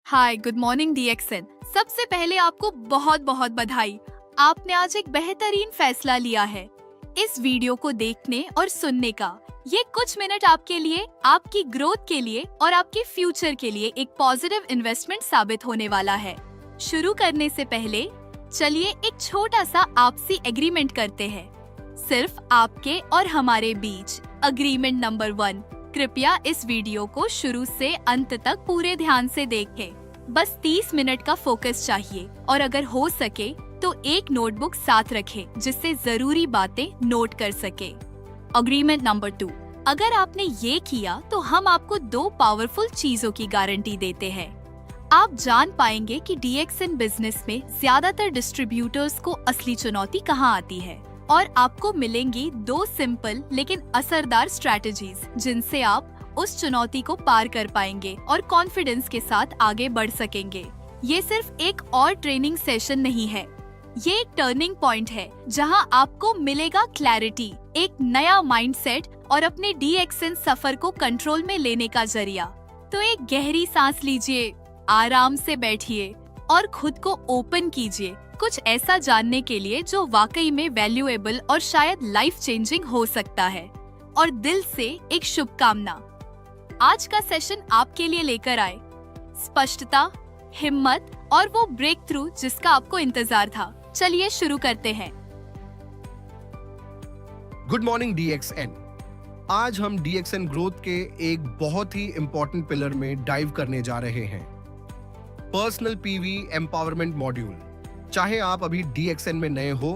Hi good morning DXN. सबसे पहले आपको बहुत बहुत बधाई। आपने आज एक बेहतरीन फैसला लिया है। इस वीडियो को देखने और सुनने का ये कुछ मिनट आपके लिए, आपकी ग्रोथ के लिए और आपके फ्यूचर के लिए एक पॉजिटिव इन्वेस्टमेंट साबित होने वाला है। शुरू करने से पहले चलिए एक छोटा सा आपसी एग्रीमेंट करते हैं, सिर्फ आपके और हमारे बीच। एग्रीमेंट नंबर 1, कृपया इस वीडियो को शुरू से अंत तक पूरे ध्यान से देखें। बस 30 मिनट का फोकस चाहिए और अगर हो सके तो एक नोटबुक साथ रखें जिससे जरूरी बातें नोट कर सके। एग्रीमेंट नंबर 2, अगर आपने ये किया तो हम आपको 2 पावरफुल चीजों की गारंटी देते हैं। आप जान पाएंगे कि डीएक्सएन बिजनेस में ज्यादातर डिस्ट्रीब्यूटर्स को असली चुनौती कहाँ आती है और आपको मिलेंगी 2 सिंपल लेकिन असरदार स्ट्रैटेजीज जिनसे आप उस चुनौती को पार कर पाएंगे और कॉन्फिडेंस के साथ आगे बढ़ सकेंगे। ये सिर्फ एक और ट्रेनिंग सेशन नहीं है, ये एक टर्निंग पॉइंट है जहां आपको मिलेगा क्लैरिटी, एक नया माइंडसेट और अपने डीएक्सएन सफर को कंट्रोल में लेने का जरिया। तो एक गहरी सांस लीजिए, आराम से बैठिए और खुद को ओपन कीजिए कुछ ऐसा जानने के लिए जो वाकई में वैल्यूएबल और शायद लाइफ चेंजिंग हो सकता है। और दिल से एक शुभकामना आज का सेशन आपके लिए लेकर आए स्पष्टता, हिम्मत और वो ब्रेक थ्रू जिसका आपको इंतजार था। चलिए शुरू करते हैं। Good morning DXN. आज हम डीएक्सएन ग्रोथ के एक बहुत ही इंपॉर्टेंट पिलर में डाइव करने जा रहे हैं, पर्सनल पीवी एम्पावरमेंट मॉड्यूल। चाहे आप अभी डीएक्सएन में नए हो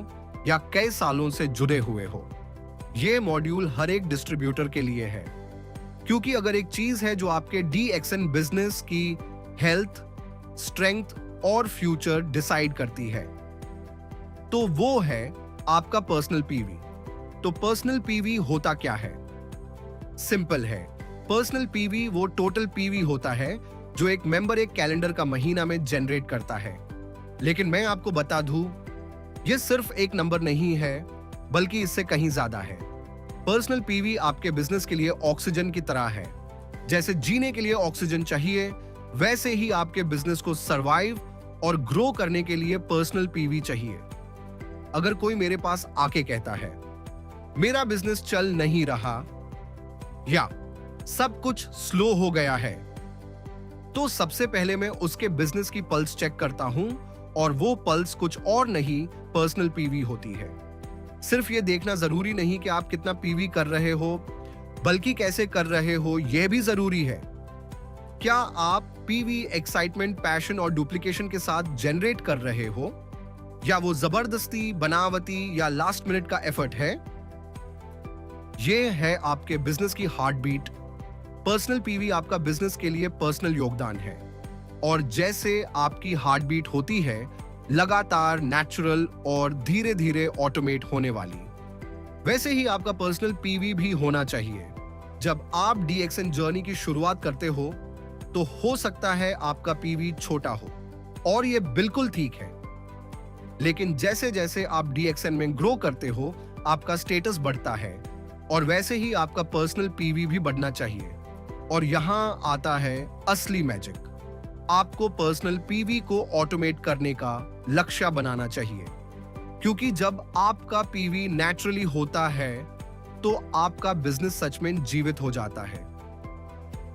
या कई सालों से जुड़े हुए हो, ये मॉड्यूल हर एक डिस्ट्रीब्यूटर के लिए है, क्योंकि अगर एक चीज है जो आपके डीएक्सएन बिजनेस की हेल्थ, स्ट्रेंथ और फ्यूचर डिसाइड करती है तो वो है आपका पर्सनल पीवी। तो पर्सनल पीवी होता क्या है? सिंपल है, पर्सनल पीवी वो टोटल पीवी होता है जो एक मेंबर एक कैलेंडर का महीना में जनरेट करता है। लेकिन मैं आपको बता दूं, ये सिर्फ एक नंबर नहीं है, बल्कि इससे कहीं ज्यादा है। पर्सनल पीवी आपके बिजनेस के लिए ऑक्सीजन की तरह है। जैसे जीने के लिए ऑक्सीजन चाहिए, वैसे ही आपके बिजनेस को सरवाइव और ग्रो करने के लिए पर्सनल पीवी चाहिए। अगर कोई मेरे पास आके कहता है मेरा बिजनेस चल नहीं रहा या सब कुछ स्लो हो गया है, तो सबसे पहले मैं उसके बिजनेस की पल्स चेक करता हूं और वो पल्स कुछ और नहीं, पर्सनल पीवी होती है। सिर्फ ये देखना जरूरी नहीं कि आप कितना पीवी कर रहे हो, बल्कि कैसे कर रहे हो यह भी जरूरी है। क्या आप पीवी एक्साइटमेंट, पैशन और डुप्लीकेशन के साथ जनरेट कर रहे हो, या वो जबरदस्ती, बनावटी या लास्ट मिनट का एफर्ट है? ये है आपके बिजनेस की हार्ट बीट। पर्सनल पीवी आपका बिजनेस के लिए पर्सनल योगदान है, और जैसे आपकी हार्ट बीट होती है, लगातार, नेचुरल और धीरे धीरे ऑटोमेट होने वाली, वैसे ही आपका पर्सनल पीवी भी होना चाहिए। जब आप डीएक्सएन जर्नी की शुरुआत करते हो तो सकता है आपका पीवी छोटा हो, और ये बिल्कुल ठीक है। लेकिन जैसे जैसे आप डीएक्सएन में ग्रो करते हो, आपका स्टेटस बढ़ता है, और वैसे ही आपका पर्सनल पीवी भी बढ़ना चाहिए। और यहां आता है असली मैजिक। आपको पर्सनल पीवी को ऑटोमेट करने का लक्ष्य बनाना चाहिए, क्योंकि जब आपका पीवी नेचुरली होता है तो आपका बिजनेस सच में जीवित हो जाता है,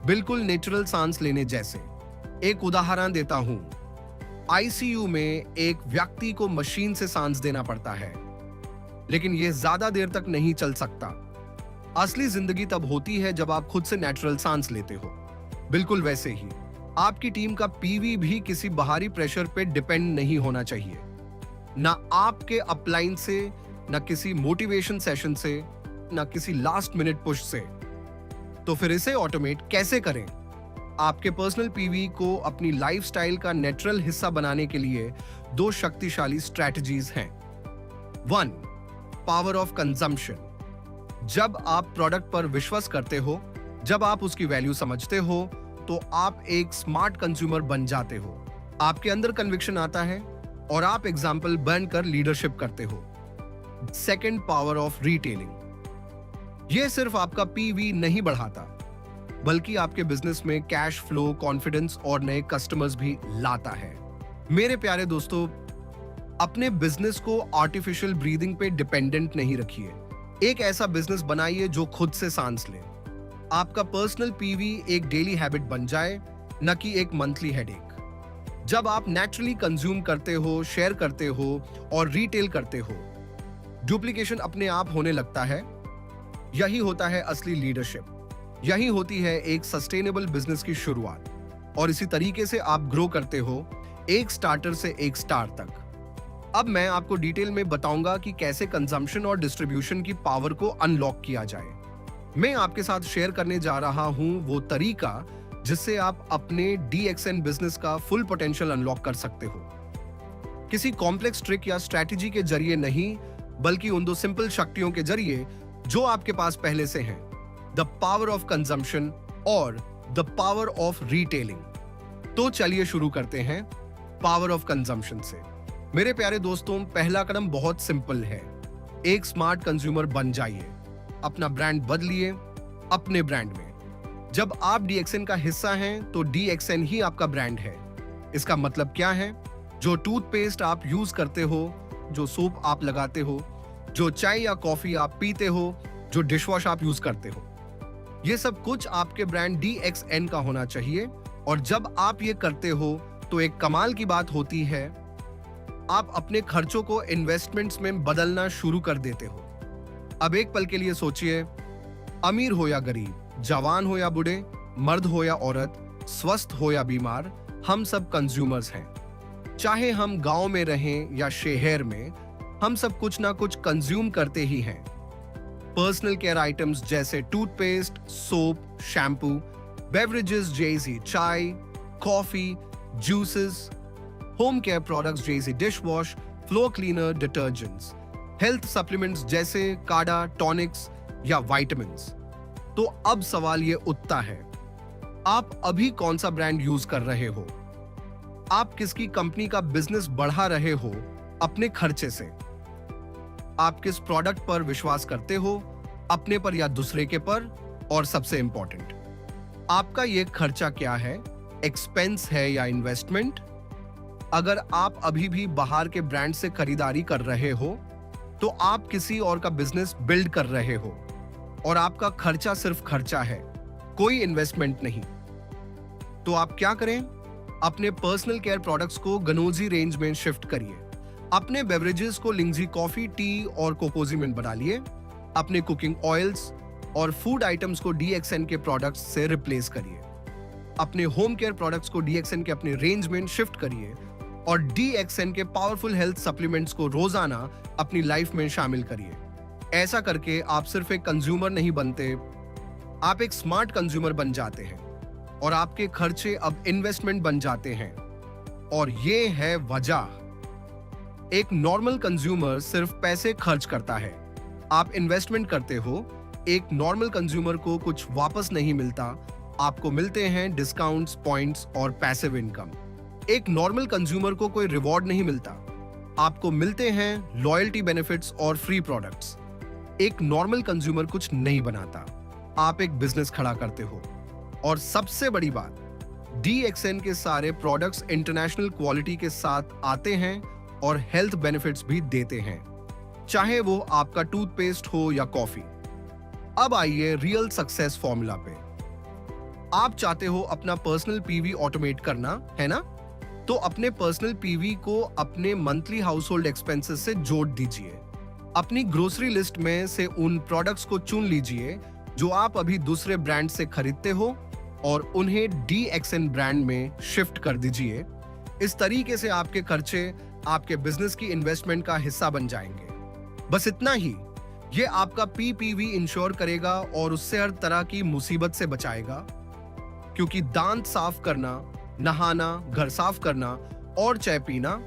बिल्कुल नेचुरल सांस लेने जैसे। एक उदाहरण देता हूं, आईसीयू में एक व्यक्ति को मशीन से सांस देना पड़ता है, लेकिन यह ज्यादा देर तक नहीं चल सकता। असली जिंदगी तब होती है जब आप खुद से नेचुरल सांस लेते हो। बिल्कुल वैसे ही आपकी टीम का पीवी भी किसी बाहरी प्रेशर पे डिपेंड नहीं होना चाहिए, ना आपके अपलाइन से, ना किसी मोटिवेशन सेशन से, ना किसी लास्ट मिनट पुश से। तो फिर इसे ऑटोमेट कैसे करें? आपके पर्सनल पीवी को अपनी लाइफस्टाइल का नेचुरल हिस्सा बनाने के लिए 2 शक्तिशाली स्ट्रैटेजीज हैं। 1, पावर ऑफ कंजम्पशन। जब आप प्रोडक्ट पर विश्वास करते हो, जब आप उसकी वैल्यू समझते हो, तो आप एक स्मार्ट कंज्यूमर बन जाते हो। आपके अंदर कन्विक्शन आता है और आप एग्जाम्पल बनकर लीडरशिप करते हो। 2, पावर ऑफ रिटेलिंग। यह सिर्फ आपका पीवी नहीं बढ़ाता, बल्कि आपके बिजनेस में कैश फ्लो, कॉन्फिडेंस और नए कस्टमर्स भी लाता है। मेरे प्यारे दोस्तों, अपने बिजनेस को आर्टिफिशियल ब्रीदिंग पे डिपेंडेंट नहीं रखिए। एक ऐसा बिजनेस बनाइए जो खुद से सांस ले। आपका पर्सनल पीवी एक डेली हैबिट बन जाए, न कि एक मंथली हेडेक। जब आप नेचुरली कंज्यूम करते हो, शेयर करते हो और रिटेल करते हो, डुप्लीकेशन अपने आप होने लगता है। यही होता है असली लीडरशिप। यही होती है एक सस्टेनेबल बिजनेस की शुरुआत। और इसी तरीके से आप ग्रो करते हो, एक स्टार्टर से एक स्टार तक। अब मैं आपको डिटेल में बताऊंगा कि कैसे कंजम्पशन और डिस्ट्रीब्यूशन की पावर को अनलॉक किया जाए। मैं आपके साथ शेयर करने जा रहा हूं वो तरीका जिससे आप अपने DXN बिजनेस का फुल पोटेंशियल अनलॉक कर सकते हो। किसी कॉम्प्लेक्स ट्रिक या स्ट्रैटेजी के जरिए नहीं, बल्कि उन 2 सिंपल शक्तियों के जरिए जो आपके पास पहले से हैं, द पावर ऑफ कंजम्पशन और द पावर ऑफ रिटेलिंग। तो चलिए शुरू करते हैं पावर ऑफ कंजम्पशन से। मेरे प्यारे दोस्तों, पहला कदम बहुत सिंपल है। एक स्मार्ट कंज्यूमर बन जाइए। अपना ब्रांड बदलिए अपने ब्रांड में। जब आप DXN का हिस्सा हैं, तो DXN ही आपका ब्रांड है। इसका मतलब क्या है? जो टूथपेस्ट आप यूज करते हो, जो सोप आप लगाते हो, जो चाय या कॉफी आप पीते हो, जो डिशवॉश आप यूज करते हो, ये सब कुछ आपके ब्रांड DXN का होना चाहिए। और जब आप ये करते हो तो एक कमाल की बात होती है, आप अपने खर्चों को इन्वेस्टमेंट्स में बदलना शुरू कर देते हो। अब एक पल के लिए सोचिए, अमीर हो या गरीब, जवान हो या बूढ़े, मर्द हो या औरत, स्वस्थ हो या बीमार, हम सब कंज्यूमर्स हैं। चाहे हम गांव में रहें या शहर में, हम सब कुछ ना कुछ कंज्यूम करते ही हैं। पर्सनल केयर आइटम्स जैसे टूथपेस्ट, सोप, शैम्पू, बेवरेजेस जैसी चाय, coffee, juices, home care products जैसे dishwash, floor cleaner, detergents, health supplements जैसे काढ़ा, टॉनिक्स या विटामिन्स। तो अब सवाल ये उठता है, आप अभी कौन सा ब्रांड यूज कर रहे हो? आप किसकी कंपनी का बिजनेस बढ़ा रहे हो अपने खर्चे से? आप किस प्रोडक्ट पर विश्वास करते हो, अपने पर या दूसरे के पर? और सबसे इंपॉर्टेंट, आपका ये खर्चा क्या है? एक्सपेंस है या इन्वेस्टमेंट? अगर आप अभी भी बाहर के ब्रांड से खरीदारी कर रहे हो, तो आप किसी और का बिजनेस बिल्ड कर रहे हो और आपका खर्चा सिर्फ खर्चा है, कोई इन्वेस्टमेंट नहीं। तो आप क्या करें? अपने पर्सनल केयर प्रोडक्ट्स को गनोजी रेंज में शिफ्ट करिए। अपने बेवरेजेस को लिंगजी कॉफी, टी और कोकोजी में बना लिए। अपने कुकिंग ऑयल्स और फूड आइटम्स को DXN के प्रोडक्ट्स से रिप्लेस करिए। अपने होम केयर प्रोडक्ट्स को DXN के अपने रेंज में शिफ्ट करिए और DXN के पावरफुल हेल्थ सप्लीमेंट्स को रोजाना अपनी लाइफ में शामिल करिए। ऐसा करके आप सिर्फ एक कंज्यूमर नहीं बनते, आप एक स्मार्ट कंज्यूमर बन जाते हैं और आपके खर्चे अब इन्वेस्टमेंट बन जाते हैं। और ये है वजह। एक नॉर्मल कंज्यूमर सिर्फ पैसे खर्च करता है, आप इन्वेस्टमेंट करते हो। एक नॉर्मल कंज्यूमर को कुछ वापस नहीं मिलता, आपको मिलते हैं डिस्काउंट्स, पॉइंट्स और पैसिव इनकम। एक नॉर्मल कंज्यूमर को कोई रिवॉर्ड नहीं मिलता, आपको मिलते हैं लॉयल्टी बेनिफिट्स और फ्री प्रोडक्ट्स। एक नॉर्मल कंज्यूमर कुछ नहीं बनाता, आप एक बिजनेस खड़ा करते हो। और सबसे बड़ी बात, DXN के सारे प्रोडक्ट्स इंटरनेशनल क्वालिटी के साथ आते हैं और हेल्थ बेनिफिट्स भी देते हैं, चाहे वो आपका टूथपेस्ट हो या कॉफी। अब आइए रियल सक्सेस फॉर्मूला पे। आप चाहते हो अपना पर्सनल पीवी ऑटोमेट करना, है ना? तो अपने पर्सनल पीवी को अपने मंथली हाउस होल्ड एक्सपेंसेस से जोड़ दीजिए। अपनी ग्रोसरी लिस्ट में से उन प्रोडक्ट्स को चुन लीजिए जो आप अभी दूसरे ब्रांड से खरीदते हो और उन्हें DXN ब्रांड में शिफ्ट कर दीजिए। इस तरीके से आपके खर्चे आपके बिजनेस की इन्वेस्टमेंट का हिस्सा बन जाएंगे। बस इतना ही, ये आपका PPV इंश्योर करेगा और उससे हर तरह की मुसीबत से बचाएगा। क्योंकि दांत साफ करना, नहाना, घर साफ करना और चाय पीना,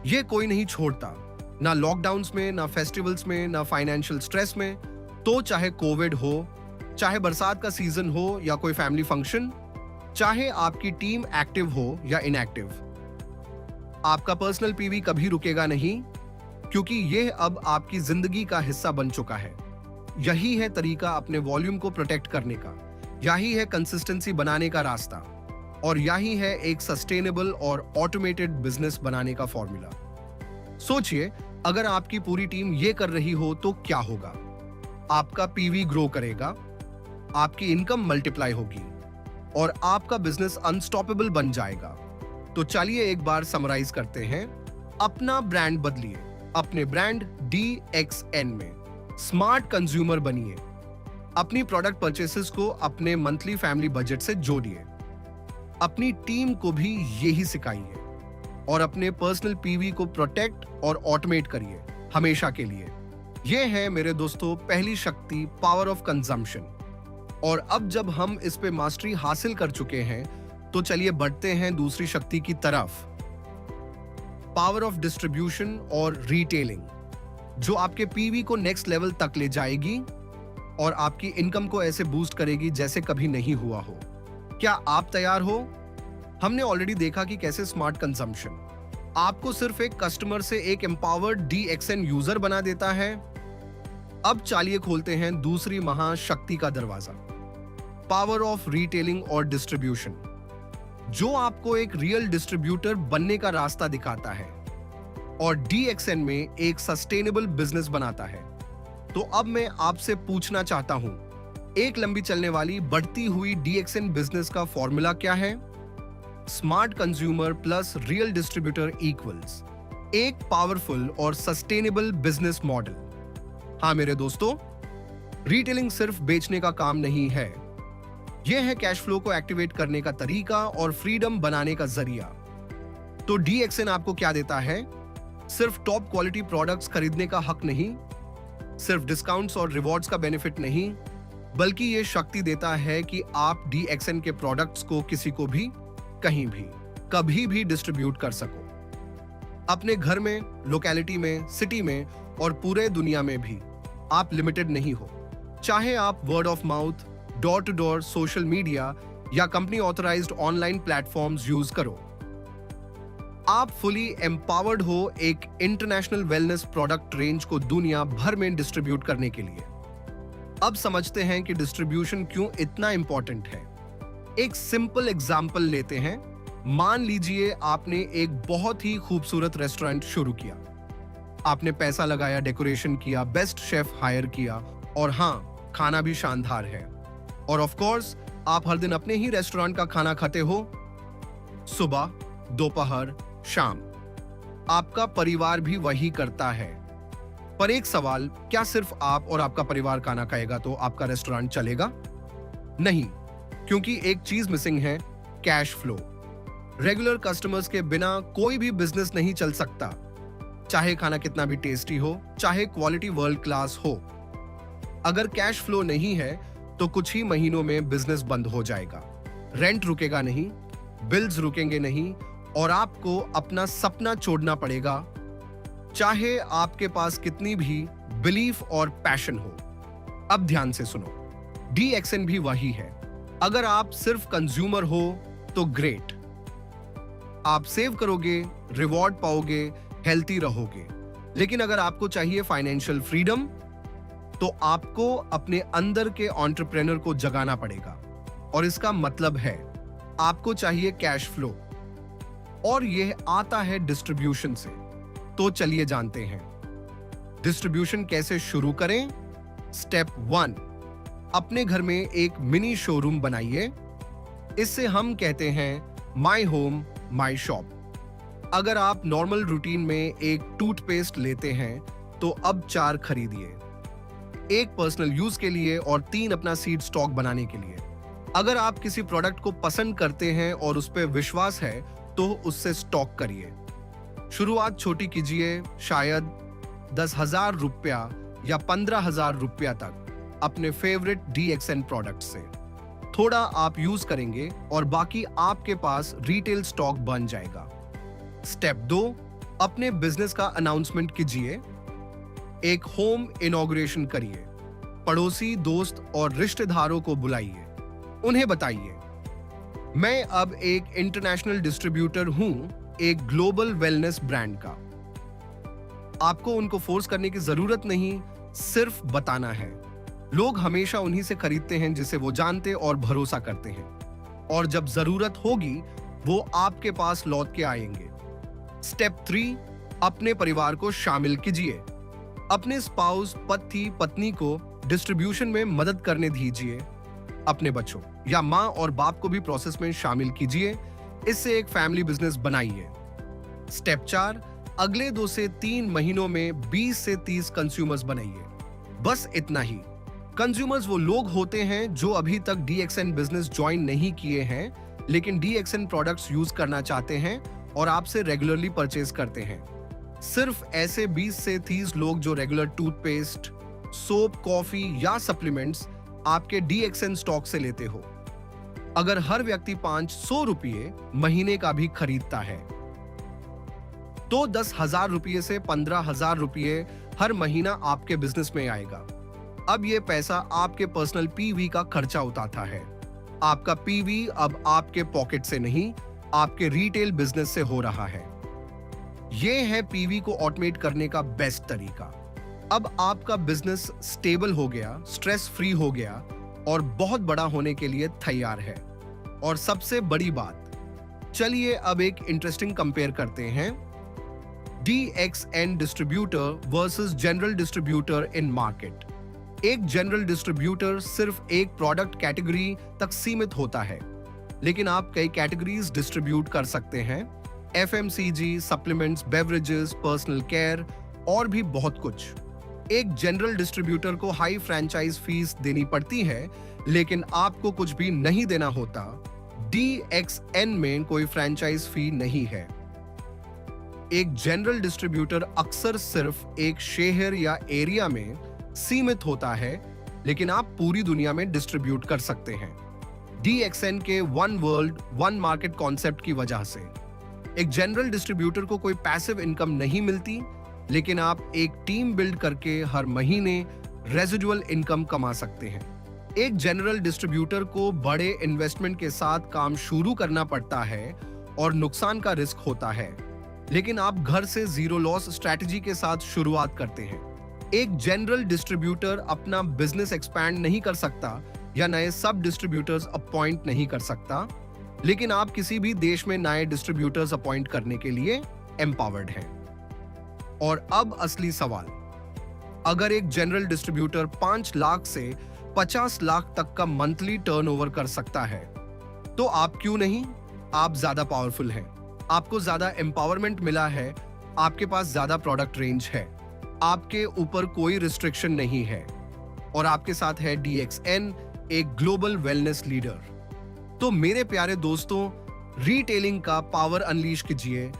ये कोई नहीं छोड़ता, ना लॉकडाउन्स में, ना फेस्टिवल्स में, ना फाइनेंशियल स्ट्रेस में। तो चाहे कोविड हो, चाहे बरसात का सीजन हो या कोई फैमिली फंक्शन, चाहे आपकी टीम एक्टिव हो या इनएक्टिव, आपका पर्सनल पीवी कभी रुकेगा नहीं, क्योंकि यह अब आपकी जिंदगी का हिस्सा बन चुका है। यही है तरीका अपने वॉल्यूम को प्रोटेक्ट करने का। यही है कंसिस्टेंसी बनाने का रास्ता और यही है एक सस्टेनेबल और ऑटोमेटेड बिजनेस बनाने का फॉर्मूला। सोचिए, अगर आपकी पूरी टीम ये कर रही हो तो क्या होगा? आपका पीवी ग्रो करेगा, आपकी इनकम मल्टीप्लाई होगी और आपका बिजनेस अनस्टॉपेबल बन जाएगा। तो चलिए एक बार समराइज करते हैं। अपना ब्रांड बदलिए, अपने ब्रांड DXN में स्मार्ट कंज्यूमर बनिए, अपनी प्रोडक्ट परचेसेस को अपने मंथली फैमिली बजट से जोड़िए, अपनी टीम को भी यही सिखाइए और अपने पर्सनल पीवी को प्रोटेक्ट और ऑटोमेट करिए हमेशा के लिए। यह है मेरे दोस्तों पहली शक्ति, पावर ऑफ कंजम्पशन। और अब जब हम इस पे मास्टरी हासिल कर चुके हैं तो चलिए बढ़ते हैं दूसरी शक्ति की तरफ, पावर ऑफ डिस्ट्रीब्यूशन और रिटेलिंग, जो आपके पीवी को नेक्स्ट लेवल तक ले जाएगी और आपकी इनकम को ऐसे बूस्ट करेगी जैसे कभी नहीं हुआ हो। क्या आप तैयार हो? हमने ऑलरेडी देखा कि कैसे स्मार्ट कंजम्पशन आपको सिर्फ एक कस्टमर से एक एम्पावर्ड DXN यूजर बना देता है। अब चलिए खोलते हैं दूसरी महाशक्ति का दरवाजा, पावर ऑफ रिटेलिंग और डिस्ट्रीब्यूशन, जो आपको एक रियल डिस्ट्रीब्यूटर बनने का रास्ता दिखाता है और DXN में एक सस्टेनेबल बिजनेस बनाता है। तो अब मैं आपसे पूछना चाहता हूं, एक लंबी चलने वाली बढ़ती हुई DXN बिजनेस का फॉर्मूला क्या है? Smart consumer plus real distributor equals एक पावरफुल और सस्टेनेबल बिजनेस मॉडल। हाँ मेरे दोस्तों, रिटेलिंग सिर्फ बेचने का काम नहीं है, यह है कैश फ्लो को एक्टिवेट करने का तरीका और फ्रीडम बनाने का जरिया। तो DXN आपको क्या देता है? सिर्फ टॉप क्वालिटी प्रोडक्ट्स खरीदने का हक नहीं, सिर्फ डिस्काउंट्स और रिवॉर्ड्स का बेनिफिट नहीं, बल्कि यह शक्ति देता है कि आप DXN के प्रोडक्ट्स को किसी को भी, कहीं भी, कभी भी डिस्ट्रीब्यूट कर सको। अपने घर में, लोकेलिटी में, सिटी में और पूरे दुनिया में भी आप लिमिटेड नहीं हो। चाहे आप word of mouth, door to door, social media या company authorised online platforms use करो, आप फुली एम्पावर्ड हो एक इंटरनेशनल वेलनेस प्रोडक्ट रेंज को दुनिया भर में डिस्ट्रीब्यूट करने के लिए। अब समझते हैं कि डिस्ट्रीब्यूशन क्यों इतना इंपॉर्टेंट है। एक सिंपल एग्जाम्पल लेते हैं। मान लीजिए आपने एक बहुत ही खूबसूरत रेस्टोरेंट शुरू किया, आपने पैसा लगाया, डेकोरेशन किया, बेस्ट शेफ हायर किया और हाँ, खाना भी शानदार है। और ऑफ कोर्स आप हर दिन अपने ही रेस्टोरेंट का खाना खाते हो, सुबह, दोपहर, शाम। आपका परिवार भी वही करता है। पर एक सवाल, क्या सिर्फ आप और आपका परिवार खाना खाएगा तो आपका रेस्टोरेंट चलेगा? नहीं, क्योंकि एक चीज मिसिंग है, कैश फ्लो। रेगुलर कस्टमर्स के बिना कोई भी बिजनेस नहीं चल सकता, चाहे खाना कितना भी टेस्टी हो, चाहे क्वालिटी वर्ल्ड क्लास हो। अगर कैश फ्लो नहीं है तो कुछ ही महीनों में बिजनेस बंद हो जाएगा, रेंट रुकेगा नहीं, बिल्स रुकेंगे नहीं और आपको अपना सपना छोड़ना पड़ेगा, चाहे आपके पास कितनी भी बिलीफ और पैशन हो। अब ध्यान से सुनो, DXN भी वही है। अगर आप सिर्फ कंज्यूमर हो तो ग्रेट, आप सेव करोगे, रिवॉर्ड पाओगे, हेल्थी रहोगे। लेकिन अगर आपको चाहिए फाइनेंशियल फ्रीडम तो आपको अपने अंदर के एंटरप्रेन्योर को जगाना पड़ेगा और इसका मतलब है आपको चाहिए कैश फ्लो और यह आता है डिस्ट्रीब्यूशन से। तो चलिए जानते हैं डिस्ट्रीब्यूशन कैसे शुरू करें। स्टेप 1, अपने घर में एक मिनी शोरूम बनाइए। इससे हम कहते हैं माई होम माई शॉप। अगर आप नॉर्मल रूटीन में एक टूथपेस्ट लेते हैं तो अब 4 खरीदिए, एक पर्सनल यूज के लिए और 3 अपना सीड स्टॉक बनाने के लिए। अगर आप किसी प्रोडक्ट को पसंद करते हैं और उस पर विश्वास है तो उससे स्टॉक करिए। शुरुआत छोटी कीजिए, शायद 10,000 रुपया या 15,000 रुपया तक अपने फेवरेट DXN प्रोडक्ट से। थोड़ा आप यूज करेंगे और बाकी आपके पास रिटेल स्टॉक बन जाएगा। स्टेप 2, अपने बिजनेस का अनाउंसमेंट कीजिए। एक होम इनॉग्रेशन करिए, पड़ोसी, दोस्त और रिश्तेदारों को बुलाइए, उन्हें बताइए मैं अब एक इंटरनेशनल डिस्ट्रीब्यूटर हूं, एक ग्लोबल वेलनेस ब्रांड का। आपको उनको फोर्स करने की जरूरत नहीं, सिर्फ बताना है। लोग हमेशा उन्हीं से खरीदते हैं जिसे वो जानते और भरोसा करते हैं, और जब जरूरत होगी वो आपके पास लौट के आएंगे। स्टेप 3, अपने परिवार को शामिल कीजिए। अपने स्पाउस, पति पत्नी को डिस्ट्रीब्यूशन में मदद करने दीजिए। अपने बच्चों या माँ और बाप को भी प्रोसेस में शामिल कीजिए। इससे एक फैमिली बिजनेस बनाइए। स्टेप 4, अगले 2 से 3 महीनों में 20 से 30 कंज्यूमर्स बनाइए। बस इतना ही। कंज्यूमर्स वो लोग होते हैं जो अभी तक DXN बिजनेस ज्वाइन नहीं किए हैं, लेकिन DXN प्रोडक्ट्स यूज करना चाहते हैं और आपसे रेगुलरली परचेज करते हैं। सिर्फ ऐसे 20 से 30 लोग जो रेगुलर टूथपेस्ट, सोप, कॉफी या सप्लीमेंट्स आपके DXN स्टॉक से लेते हो। अगर हर व्यक्ति 500 रुपये महीने का भी खरीदता है तो 10,000 रुपये से 15,000 रुपये हर महीना आपके बिजनेस में आएगा। अब ये पैसा आपके पर्सनल PV का खर्चा उठाता है। आपका PV अब आपके पॉकेट से नहीं, आपके रिटेल बिजनेस से हो रहा है। ये है PV को ऑटोमेट करने का बेस्ट तरीका। अब आपका बिजनेस स्टेबल हो गया, स्ट्रेस फ्री हो गया और बहुत बड़ा होने के लिए तैयार है। और सबसे बड़ी बात, चलिए अब एक इंटरेस्टिंग कंपेयर करते हैं। DXN distributor versus general distributor इन मार्केट। एक जनरल डिस्ट्रीब्यूटर सिर्फ एक प्रोडक्ट कैटेगरी तक सीमित होता है, लेकिन आप कई कैटेगरीज डिस्ट्रीब्यूट कर सकते हैं। FMCG, supplements, beverages, personal care और भी बहुत कुछ। एक जनरल डिस्ट्रीब्यूटर को हाई फ्रैंचाइज फीस देनी पड़ती है, लेकिन आपको कुछ भी नहीं देना होता। DXN में कोई फ्रैंचाइज फी नहीं है। एक जनरल डिस्ट्रीब्यूटर अक्सर सिर्फ एक शहर या एरिया में सीमित होता है, लेकिन आप पूरी दुनिया में डिस्ट्रीब्यूट कर सकते हैं। DXN के one world one market concept की वजह से एक जनरल डिस्ट्रीब्यूटर को कोई पैसिव इनकम नहीं मिलती, लेकिन आप एक टीम बिल्ड करके हर महीने रेजिडुअल इनकम कमा सकते हैं। एक जनरल डिस्ट्रीब्यूटर को बड़े इन्वेस्टमेंट के साथ काम शुरू करना पड़ता है और नुकसान का रिस्क होता है, लेकिन आप घर से जीरो लॉस स्ट्रैटेजी के साथ शुरुआत करते हैं। एक जनरल डिस्ट्रीब्यूटर अपना बिजनेस एक्सपैंड नहीं कर सकता या नए सब डिस्ट्रीब्यूटर्स अपॉइंट नहीं कर सकता, लेकिन आप किसी भी देश में नए डिस्ट्रीब्यूटर्स अपॉइंट करने के लिए एम्पावर्ड हैं। और अब असली सवाल, अगर एक जनरल डिस्ट्रीब्यूटर 5 लाख से 50 लाख तक का मंथली टर्नओवर कर सकता है, तो आप क्यों नहीं? आप ज्यादा पावरफुल हैं, आपको ज्यादा एम्पावरमेंट मिला है, आपके पास ज्यादा प्रोडक्ट रेंज है, आपके ऊपर कोई रिस्ट्रिक्शन नहीं है, और आपके साथ है DXN, एक ग्लोबल वेलनेस लीडर। तो मेरे प्यारे दोस्तों, रिटेलिंग का पावर अनलीश कीजिए,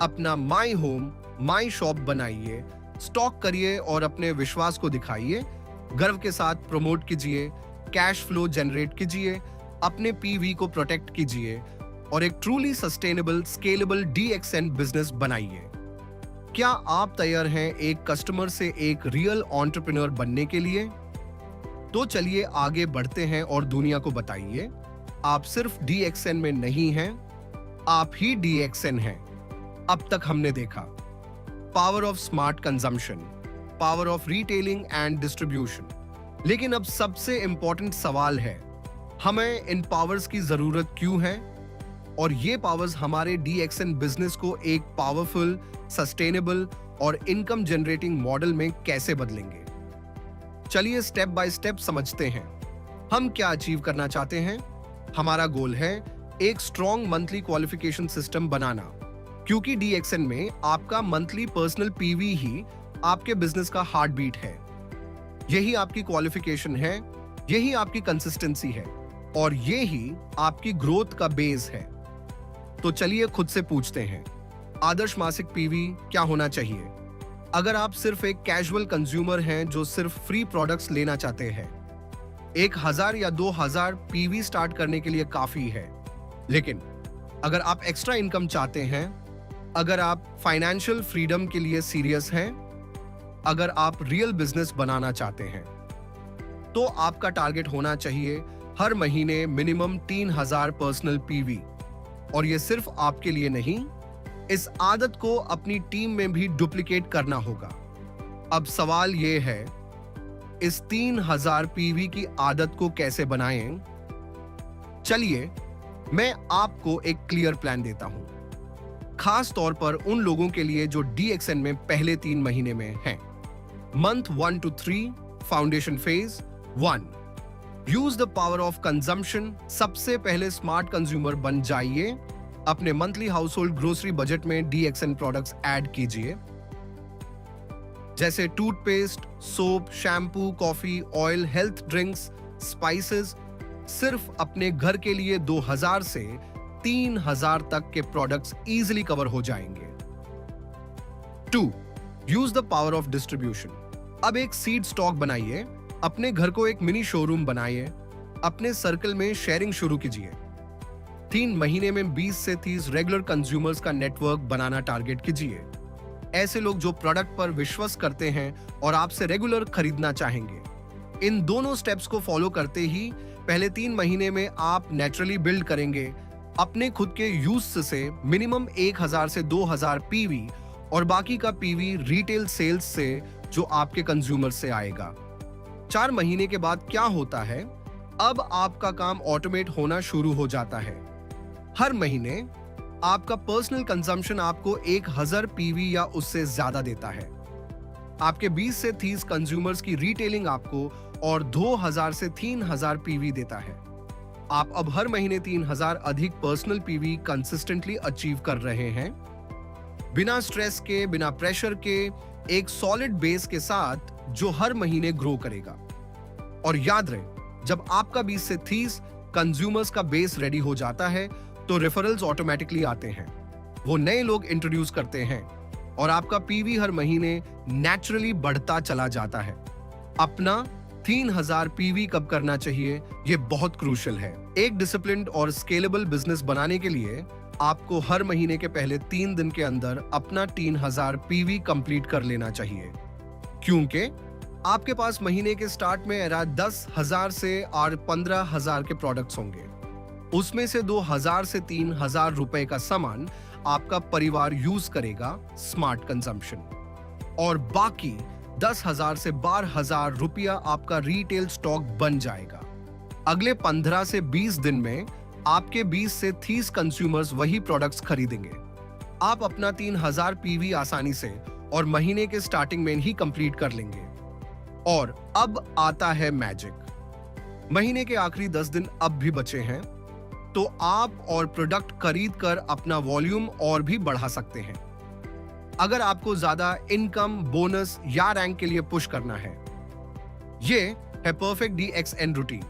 अपना माई होम माई शॉप बनाइए, स्टॉक करिए और अपने विश्वास को दिखाइए, गर्व के साथ प्रमोट कीजिए, कैश फ्लो जनरेट कीजिए, अपने PV को प्रोटेक्ट कीजिए और एक truly sustainable scalable DXN business बनाइए। क्या आप तैयार हैं एक कस्टमर से एक रियल एंटरप्रेन्योर बनने के लिए? तो चलिए आगे बढ़ते हैं और दुनिया को बताइए, आप सिर्फ DXN में नहीं हैं, आप ही DXN हैं। अब तक हमने देखा power of smart consumption, power of retailing and distribution, लेकिन अब सबसे इंपॉर्टेंट सवाल है, हमें इन पावर्स की जरूरत क्यों है और ये पावर्स हमारे DXN बिजनेस को एक पावरफुल, सस्टेनेबल और इनकम जनरेटिंग मॉडल में कैसे बदलेंगे? चलिए स्टेप बाय स्टेप समझते हैं। हम क्या अचीव करना चाहते हैं? हमारा गोल है एक स्ट्रॉन्ग मंथली क्वालिफिकेशन सिस्टम बनाना, क्योंकि DXN में आपका मंथली पर्सनल PV ही आपके बिजनेस का हार्ट बीट है। यही आपकी क्वालिफिकेशन है, यही आपकी कंसिस्टेंसी है और ये ही आपकी ग्रोथ का बेस है। तो चलिए खुद से पूछते हैं, आदर्श मासिक PV क्या होना चाहिए? अगर आप सिर्फ एक कैजुअल कंज्यूमर हैं जो सिर्फ फ्री प्रोडक्ट्स लेना चाहते हैं, 1,000 या 2,000 PV स्टार्ट करने के लिए काफी है। लेकिन अगर आप एक्स्ट्रा इनकम चाहते हैं, अगर आप फाइनेंशियल फ्रीडम के लिए सीरियस हैं, अगर आप रियल बिजनेस बनाना चाहते हैं, तो आपका टारगेट होना चाहिए हर महीने मिनिमम 3,000 पर्सनल PV। और ये सिर्फ आपके लिए नहीं, इस आदत को अपनी टीम में भी डुप्लीकेट करना होगा। अब सवाल ये है, इस 3000 पीवी की आदत को कैसे बनाएं? चलिए मैं आपको एक क्लियर प्लान देता हूं, खास तौर पर उन लोगों के लिए जो DXN में पहले 3 महीने में हैं। Month 1 to 3 foundation phase 1, use the power of consumption. सबसे पहले स्मार्ट कंज्यूमर बन जाइए। अपने monthly house hold grocery budget में DXN प्रोडक्ट्स ऐड कीजिए, जैसे toothpaste, soap, shampoo, coffee, oil, health drinks, spices. सिर्फ अपने घर के लिए 2000 से 3000 तक के प्रोडक्ट्स इजीली कवर हो जाएंगे। 2, use the power of distribution. अब एक सीड स्टॉक बनाइए, अपने घर को एक मिनी शोरूम बनाइए, अपने सर्कल में शेयरिंग शुरू कीजिए। 3 महीने में 20 से 30 रेगुलर कंज्यूमर्स का नेटवर्क बनाना टारगेट कीजिए। ऐसे लोग जो प्रोडक्ट पर विश्वास करते हैं और आपसे रेगुलर खरीदना चाहेंगे। इन दोनों स्टेप्स को फॉलो करते ही पहले 3 महीने में आप नेचुरली बिल्ड करेंगे अपने खुद के यूज से मिनिमम 1000 से 2000 पीवी और बाकी का पीवी रिटेल सेल्स से जो आपके कंज्यूमर से आएगा। 4 महीने के बाद क्या होता है? अब आपका काम ऑटोमेट होना शुरू हो जाता है। हर महीने आपका पर्सनल कंजम्पशन आपको 1000 पीवी या उससे ज्यादा देता है। आपके 20 से 30 कंज्यूमर्स की रिटेलिंग आपको और 2000 से 3000 पीवी देता है। आप अब हर महीने 3000 अधिक पर्सनल पीवी कंसिस्टेंटली अचीव कर रहे हैं, बिना स्ट्रेस के, बिना प्रेशर के, एक सॉलिड बेस के साथ जो हर महीने ग्रो करेगा। और याद रहे, जब आपका 20 से 30 कंज्यूमर्स का बेस रेडी हो जाता है तो रेफरल्स ऑटोमेटिकली आते हैं, वो नए लोग इंट्रोड्यूस करते हैं और आपका पीवी हर महीने नेचुरली बढ़ता चला जाता है। अपना 3000 पीवी कब करना चाहिए, ये बहुत क्रूशियल है। एक डिसिप्लिन्ड और स्केलेबल बिजनेस बनाने के लिए आपको हर महीने के पहले 3 दिन के अंदर अपना 3000 पीवी कंप्लीट कर लेना चाहिए, क्योंकि आपके पास महीने के स्टार्ट में 10,000 से और 15,000 के प्रोडक्ट्स होंगे। उसमें से 2000 से 3000 रुपए का सामान आपका परिवार यूज करेगा स्मार्ट कंजम्पशन, और बाकी 10,000 से 12,000 रुपया आपका रिटेल स्टॉक बन जाएगा। अगले 15 से 20 दिन में आपके 20 से 30 कंज्यूमर्स वही प्रोडक्ट्स खरीदेंगे। आप अपना 3000 पीवी आसानी से और महीने के स्टार्टिंग में ही कंप्लीट कर लेंगे। और अब आता है मैजिक। महीने के आखिरी 10 दिन अब भी बचे हैं, तो आप और प्रोडक्ट खरीद कर अपना वॉल्यूम और भी बढ़ा सकते हैं। अगर आपको ज्यादा इनकम, बोनस या रैंक के लिए पुश करना है। ये है परफेक्ट DXN रूटीन।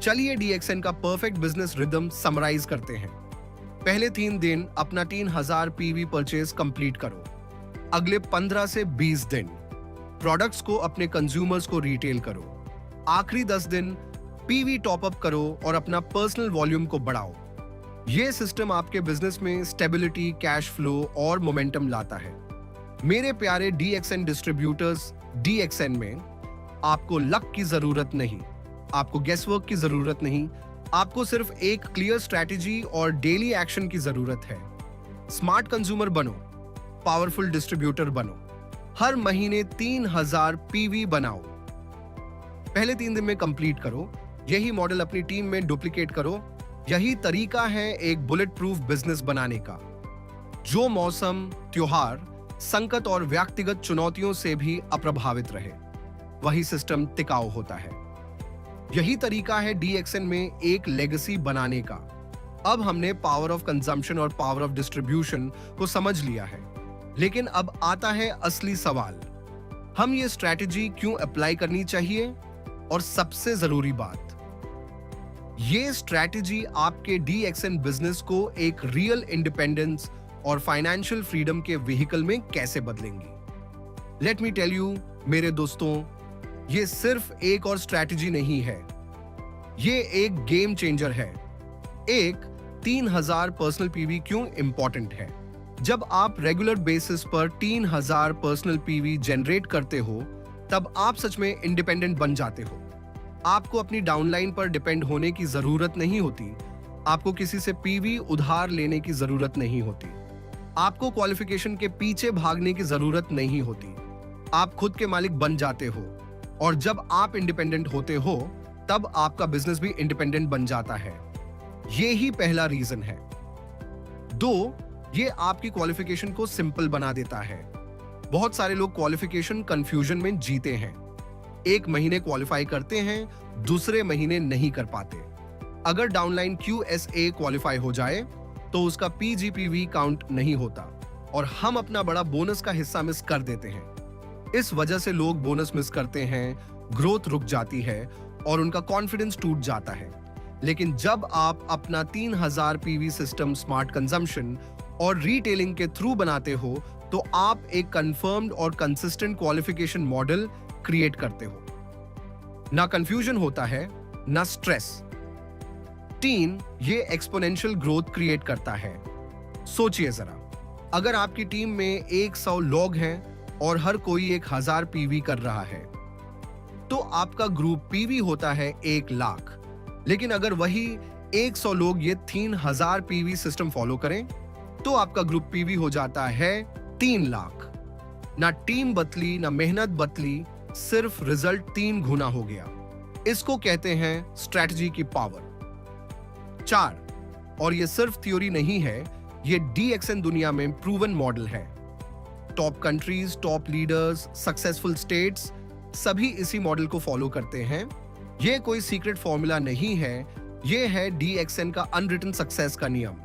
चलिए DXN का परफेक्ट बिजनेस रिदम समराइज करते हैं। पहले 3 दिन अपना 3000 पीवी परचेज कंप्लीट करो। अगले 15 से 20 दिन प्रोडक्ट्स को अपने कंज्यूमर्स को रिटेल करो। आखिरी 10 दिन पीवी टॉप अप करो और अपना पर्सनल वॉल्यूम को बढ़ाओ। ये सिस्टम आपके बिजनेस में स्टेबिलिटी, कैश फ्लो और मोमेंटम लाता है। मेरे प्यारे DXN डिस्ट्रीब्यूटर्स, DXN में आपको लक की जरूरत नहीं, आपको गेसवर्क की जरूरत नहीं, आपको सिर्फ एक क्लियर स्ट्रैटेजी और डेली एक्शन की जरूरत है। स्मार्ट कंज्यूमर बनो, पावरफुल डिस्ट्रीब्यूटर बनो, हर महीने 3000 पीवी बनाओ। पहले 3 दिन में कंप्लीट करो। यही मॉडल अपनी टीम में डुप्लीकेट करो। यही तरीका है एक बुलेट प्रूफ बिजनेस बनाने का, जो मौसम, त्योहार, संकट और व्यक्तिगत चुनौतियों से भी अप्रभावित रहे। वही सिस्टम टिकाऊ होता है। यही तरीका है DXN में एक लेगेसी बनाने का। अब हमने पावर ऑफ कंजम्पशन और पावर ऑफ डिस्ट्रीब्यूशन को समझ लिया है, लेकिन अब आता है असली सवाल, हम ये स्ट्रैटेजी क्यों अप्लाई करनी चाहिए? और सबसे जरूरी बात, ये स्ट्रैटेजी आपके DXN बिजनेस को एक रियल इंडिपेंडेंस और फाइनेंशियल फ्रीडम के व्हीकल में कैसे बदलेंगी। लेट मी टेल यू मेरे दोस्तों, ये सिर्फ एक और स्ट्रैटेजी नहीं है, ये एक गेम चेंजर है। एक 3000 पर्सनल पीवी क्यों इंपॉर्टेंट है? जब आप रेगुलर बेसिस पर 3000 पर्सनल पीवी जनरेट करते हो, तब आप सच में इंडिपेंडेंट बन जाते हो। आपको अपनी डाउनलाइन पर डिपेंड होने की जरूरत नहीं होती। आपको किसी से पीवी उधार लेने की जरूरत नहीं होती। आपको क्वालिफिकेशन के पीछे भागने की जरूरत नहीं होती। आप खुद के मालिक बन जाते हो। और जब आप इंडिपेंडेंट होते हो तब आपका बिजनेस भी इंडिपेंडेंट बन जाता है। ये ही पहला रीजन है। 2, ये आपकी क्वालिफिकेशन को सिंपल बना देता है। बहुत सारे लोग क्वालिफिकेशन कंफ्यूजन में जीते हैं। एक महीने क्वालिफाई करते हैं, दूसरे महीने नहीं कर पाते। अगर डाउनलाइन QSA क्वालिफाई हो जाए तो उसका PGPV काउंट नहीं होता और हम अपना बड़ा बोनस का हिस्सा मिस कर देते हैं। इस वजह से लोग बोनस मिस करते हैं, ग्रोथ रुक जाती है और उनका कॉन्फिडेंस टूट जाता है। लेकिन जब आप अपना 3000 PV सिस्टम स्मार्ट कंजम्पशन और रिटेलिंग के थ्रू बनाते हो तो आप एक कंफर्म्ड और कंसिस्टेंट क्वालिफिकेशन मॉडल क्रिएट करते हो। ना कंफ्यूजन होता है, ना स्ट्रेस। 3, ये एक्सपोनेंशियल ग्रोथ क्रिएट करता है। सोचिए जरा, अगर आपकी टीम में 100 लोग हैं और हर कोई 1000 PV कर रहा है तो आपका ग्रुप PV होता है 1 लाख। लेकिन अगर वही 100 लोग ये 3000 PV सिस्टम फॉलो करें तो आपका ग्रुप PV हो जाता है 3 लाख। ना टीम बदली, ना मेहनत बदली, सिर्फ रिजल्ट 3 गुना हो गया। इसको कहते हैं स्ट्रेटजी की पावर। 4, और ये सिर्फ थ्योरी नहीं है, ये DXN दुनिया में प्रूवन मॉडल है। Top countries, top leaders, successful states सभी इसी मॉडल को फॉलो करते हैं। ये कोई सीक्रेट फॉर्मूला नहीं है, ये है DXN का अनरिटन सक्सेस का नियम।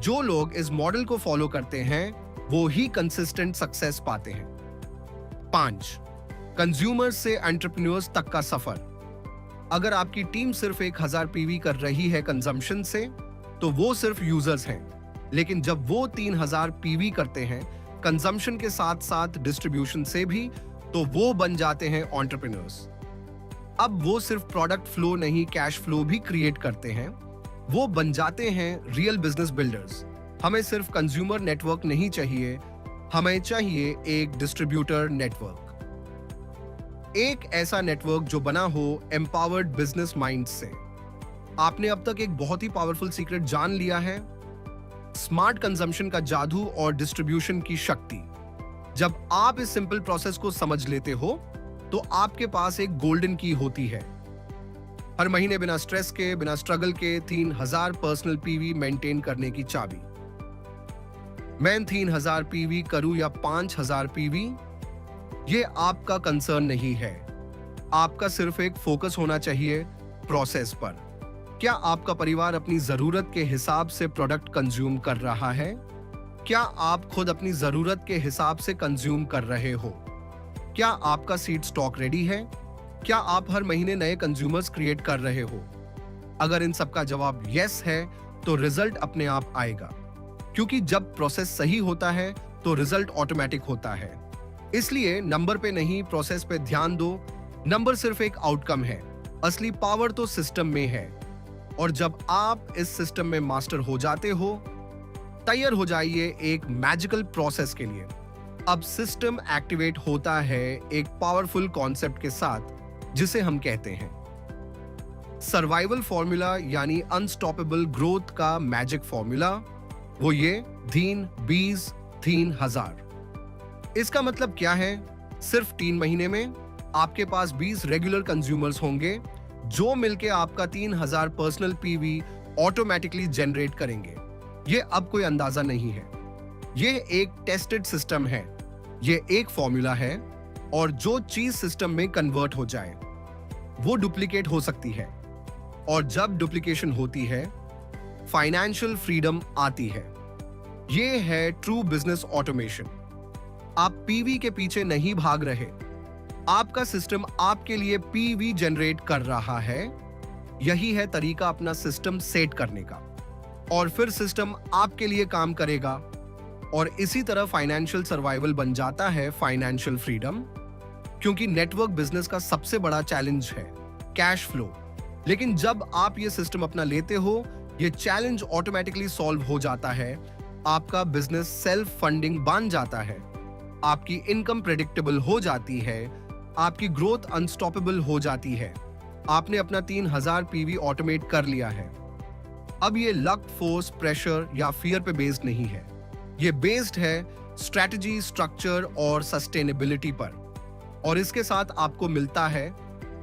जो लोग इस मॉडल को फॉलो करते हैं वो ही कंसिस्टेंट सक्सेस पाते हैं। 5, कंज्यूमर्स से एंटरप्रेन्योर्स तक का सफर। अगर आपकी टीम सिर्फ 1000 PV कर रही है कंजम्पशन से तो वो सिर्फ यूजर्स हैं। लेकिन जब वो 3000 PV करते हैं कंजम्पशन के साथ साथ डिस्ट्रीब्यूशन से भी तो वो बन जाते हैं एंटरप्रेन्योर्स। अब वो सिर्फ प्रोडक्ट फ्लो नहीं, कैश फ्लो भी क्रिएट करते हैं। वो बन जाते हैं रियल बिजनेस बिल्डर्स। हमें सिर्फ कंज्यूमर नेटवर्क नहीं चाहिए, हमें चाहिए एक डिस्ट्रीब्यूटर नेटवर्क। एक ऐसा नेटवर्क जो बना हो एम्पावर्ड बिजनेस माइंड से। आपने अब तक एक बहुत ही पावरफुल सीक्रेट जान लिया है, स्मार्ट कंजम्पशन का जादू और डिस्ट्रीब्यूशन की शक्ति। जब आप इस सिंपल प्रोसेस को समझ लेते हो तो आपके पास एक गोल्डन की होती है। हर महीने बिना स्ट्रेस के, बिना स्ट्रगल के 3000 पर्सनल PV मेंटेन करने की चाबी। मैं 3000 PV करूं या 5000 PV, ये आपका कंसर्न नहीं है। आपका सिर्फ एक फोकस होना चाहिए प्रोसेस पर। क्या आपका परिवार अपनी जरूरत के हिसाब से प्रोडक्ट कंज्यूम कर रहा है? क्या आप खुद अपनी जरूरत के हिसाब से कंज्यूम कर रहे हो? क्या आपका सीड स्टॉक रेडी है? क्या आप हर महीने नए कंज्यूमर्स क्रिएट कर रहे हो? अगर इन सब का जवाब यस है तो रिजल्ट अपने आप आएगा, क्योंकि जब प्रोसेस सही होता है तो रिजल्ट ऑटोमेटिक होता है। इसलिए नंबर पे नहीं, प्रोसेस पे ध्यान दो। नंबर सिर्फ एक आउटकम है, असली पावर तो सिस्टम में है। और जब आप इस सिस्टम में मास्टर हो जाते हो, तैयार हो जाइए एक मैजिकल प्रोसेस के लिए। अब सिस्टम एक्टिवेट होता है एक पावरफुल कॉन्सेप्ट के साथ जिसे हम कहते हैं सर्वाइवल फॉर्मूला, यानी अनस्टॉपेबल ग्रोथ का मैजिक फॉर्मूला। वो ये 30 इसका मतलब क्या है? सिर्फ 3 महीने में आपके पास 20 रेगुलर कंज्यूमर्स होंगे जो मिलके आपका 3000 पर्सनल PV ऑटोमेटिकली जनरेट करेंगे। ये अब कोई अंदाजा नहीं है, ये एक टेस्टेड सिस्टम है, ये एक फॉर्मूला है। और जो चीज सिस्टम में कन्वर्ट हो जाए वो डुप्लीकेट हो सकती है, और जब डुप्लीकेशन होती है फाइनेंशियल फ्रीडम आती है। ये है ट्रू बिजनेस ऑटोमेशन। आप PV के पीछे नहीं भाग रहे, आपका सिस्टम आपके लिए PV जनरेट कर रहा है। यही है तरीका अपना सिस्टम सेट करने का, और फिर सिस्टम आपके लिए काम करेगा। और इसी तरह फाइनेंशियल सर्वाइवल बन जाता है फाइनेंशियल फ्रीडम, क्योंकि नेटवर्क बिजनेस का सबसे बड़ा चैलेंज है कैश फ्लो। लेकिन जब आप ये सिस्टम अपना लेते हो, ये चैलेंज ऑटोमेटिकली सॉल्व हो जाता है। आपका बिजनेस सेल्फ फंडिंग बन जाता है, आपकी इनकम प्रेडिक्टेबल हो जाती है, आपकी ग्रोथ अनस्टॉपेबल हो जाती है। आपने अपना 3000 PV ऑटोमेट कर लिया है। अब ये लक, फोर्स, प्रेशर या फियर पे बेस्ड नहीं है, ये बेस्ड है स्ट्रैटेजी, स्ट्रक्चर और सस्टेनेबिलिटी पर। और इसके साथ आपको मिलता है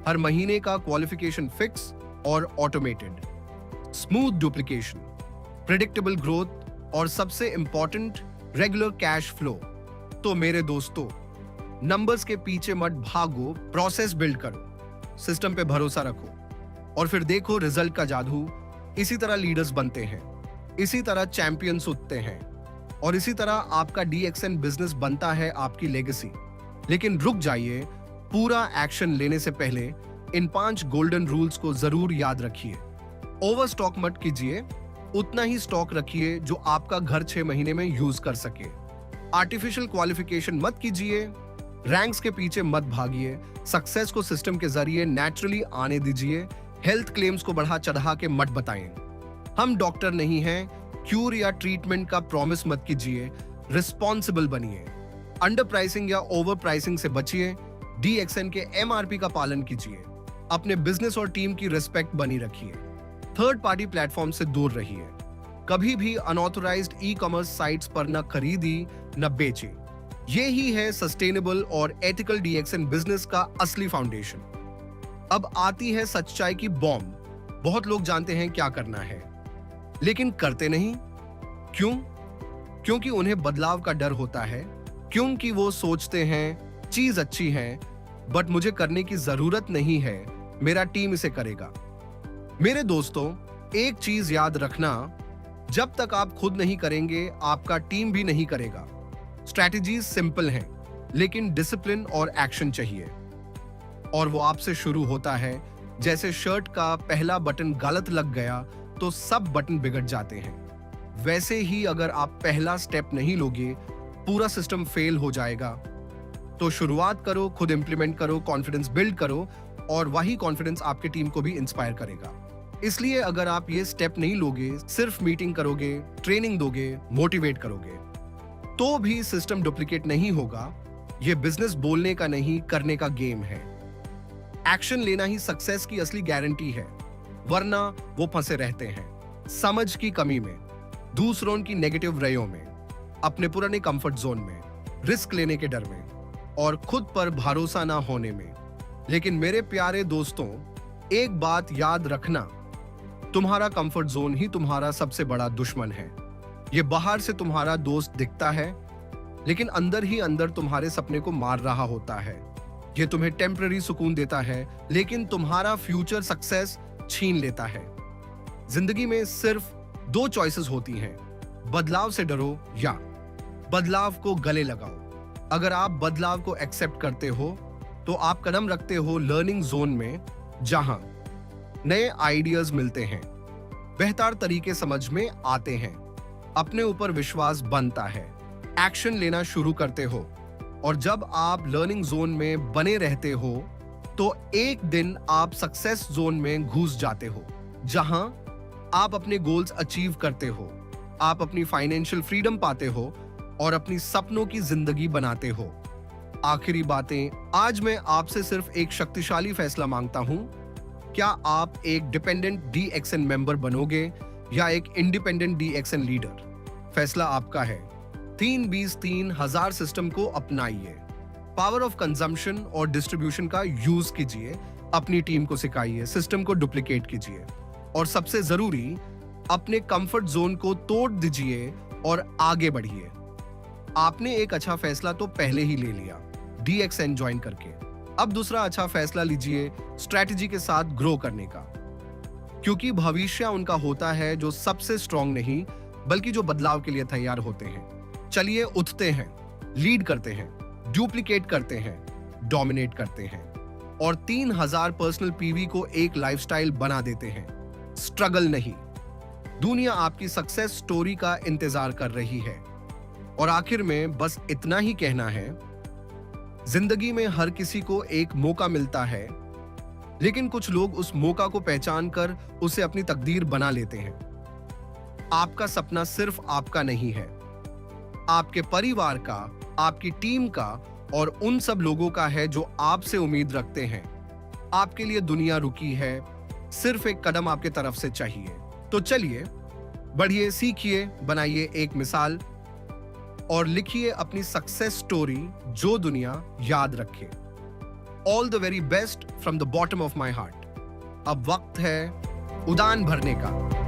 हर महीने का क्वालिफिकेशन फिक्स और automated, smooth duplication, predictable growth और सबसे इंपॉर्टेंट रेगुलर कैश फ्लो। तो मेरे दोस्तों, नंबर्स के पीछे मत भागो, प्रोसेस बिल्ड करो, सिस्टम पे भरोसा रखो और फिर देखो रिजल्ट का जादू। इसी तरह लीडर्स बनते हैं, इसी तरह चैंपियंस उठते हैं और इसी तरह आपका DXN बिजनेस बनता है आपकी लेगेसी। लेकिन रुक जाइए, पूरा एक्शन लेने से पहले इन 5 गोल्डन रूल्स को जरूर याद रखिए। ओवर स्टॉक मत कीजिए, उतना ही स्टॉक रखिए जो आपका घर 6 महीने में यूज कर सके। आर्टिफिशियल क्वालिफिकेशन मत कीजिए, रैंक्स के पीछे मत भागिए, सक्सेस को सिस्टम के जरिए नेचुरली आने दीजिए। हेल्थ क्लेम्स को बढ़ा चढ़ा के मत बताएं। हम डॉक्टर नहीं हैं, क्यूर या ट्रीटमेंट का प्रॉमिस मत कीजिए, रिस्पॉन्सिबल बनिए। अंडर प्राइसिंग या ओवर प्राइसिंग से बचिए, DXN के MRP का पालन कीजिए, अपने बिजनेस और टीम की रिस्पेक्ट बनी रखिए, थर्ड पार्टी प्लेटफॉर्म से दूर रहिए, कभी भी अनऑथराइज्ड ई-कॉमर्स साइट्स पर न खरीदी न बेचे। ये ही है सस्टेनेबल और एथिकल DXN बिजनेस का असली फाउंडेशन। अब आती है सच्चाई की बॉम्ब। बहुत लोग जानते हैं क्या करना है, लेकिन करते नहीं। क्यों? क्योंकि उन्हें बदलाव का डर होता है, क्योंकि वो सोचते हैं चीज अच्छी है बट मुझे करने की जरूरत नहीं है, मेरा टीम इसे करेगा। मेरे दोस्तों, एक चीज याद रखना, जब तक आप खुद नहीं करेंगे आपका टीम भी नहीं करेगा। स्ट्रैटेजीज सिंपल हैं, लेकिन डिसिप्लिन और एक्शन चाहिए। और वो आपसे शुरू होता है। जैसे शर्ट का पहला बटन गलत लग गया तो सब बटन बिगड़ जाते हैं। वैसे ही अगर आप पहला स्टेप नहीं लोगे, पूरा सिस्टम फेल हो जाएगा। तो शुरुआत करो, खुद इंप्लीमेंट करो, कॉन्फिडेंस बिल्ड करो और वही कॉन्फिडेंस आपकी टीम को भी इंस्पायर करेगा। इसलिए अगर आप ये स्टेप नहीं लोगे, सिर्फ मीटिंग करोगे, ट्रेनिंग दोगे, मोटिवेट करोगे, तो भी सिस्टम डुप्लीकेट नहीं होगा। ये बिजनेस बोलने का नहीं, करने का गेम है। एक्शन लेना ही सक्सेस की असली गारंटी है, वरना वो फंसे रहते हैं समझ की कमी में, दूसरों की नेगेटिव रयों में, अपने पुराने कंफर्ट जोन में, रिस्क लेने के डर में और खुद पर भरोसा ना होने में। लेकिन मेरे प्यारे दोस्तों, एक बात याद रखना, तुम्हारा कंफर्ट जोन ही तुम्हारा सबसे बड़ा दुश्मन है। ये बाहर से तुम्हारा दोस्त दिखता है, लेकिन अंदर ही अंदर तुम्हारे सपने को मार रहा होता है। ये तुम्हें टेम्पररी सुकून देता है, लेकिन तुम्हारा फ्यूचर सक्सेस छीन लेता है। जिंदगी में सिर्फ 2 चॉइसेस होती हैं, बदलाव से डरो या बदलाव को गले लगाओ। अगर आप बदलाव को एक्सेप्ट करते हो तो आप कदम रखते हो लर्निंग जोन में, जहां नए आइडियाज मिलते हैं, बेहतर तरीके समझ में आते हैं, अपने ऊपर विश्वास बनता है, एक्शन लेना शुरू करते हो। और जब आप लर्निंग जोन में बने रहते हो तो एक दिन आप सक्सेस जोन में घुस जाते हो, जहां आप अपने गोल्स अचीव करते हो, आप अपनी फाइनेंशियल फ्रीडम पाते हो और अपनी सपनों की जिंदगी बनाते हो। आखिरी बातें, आज मैं आपसे सिर्फ एक शक्तिशाली फैसला मांगता हूं। क्या आप एक डिपेंडेंट DXN मेंबर बनोगे या एक इंडिपेंडेंट DXN लीडर? फैसला आपका है। 3-20-3 सिस्टम को अपनाइए, पावर ऑफ कंजम्पशन और डिस्ट्रीब्यूशन का यूज कीजिए, अपनी टीम को सिखाइए, सिस्टम को डुप्लीकेट कीजिए और सबसे जरूरी, अपने कंफर्ट जोन को तोड़ दीजिए और आगे बढ़िए। आपने एक अच्छा फैसला तो पहले ही ले लिया DXN ज्वाइन करके। अब दूसरा अच्छा फैसला लीजिए स्ट्रैटेजी के साथ ग्रो करने का, क्योंकि भविष्य उनका होता है जो सबसे स्ट्रांग नहीं, बल्कि जो बदलाव के लिए तैयार होते हैं। चलिए उठते हैं, लीड करते हैं, डुप्लीकेट करते हैं, डोमिनेट करते हैं और 3000 पर्सनल PV को एक लाइफस्टाइल बना देते हैं। स्ट्रगल नहीं, दुनिया आपकी सक्सेस स्टोरी का इंतजार कर रही है। और आखिर में बस इतना ही कहना है, जिंदगी में हर किसी को एक मौका मिलता है, लेकिन कुछ लोग उस मौका को पहचान कर उसे अपनी तकदीर बना लेते हैं। आपका सपना सिर्फ आपका नहीं है, आपके परिवार का, आपकी टीम का और उन सब लोगों का है जो आपसे उम्मीद रखते हैं। आपके लिए दुनिया रुकी है, सिर्फ एक कदम आपके तरफ से चाहिए। तो चलिए बढ़िए, सीखिए, बनाइए एक मिसाल और लिखिए अपनी सक्सेस स्टोरी जो दुनिया याद रखे। All the very best from the bottom of my heart. अब वक्त है उड़ान भरने का।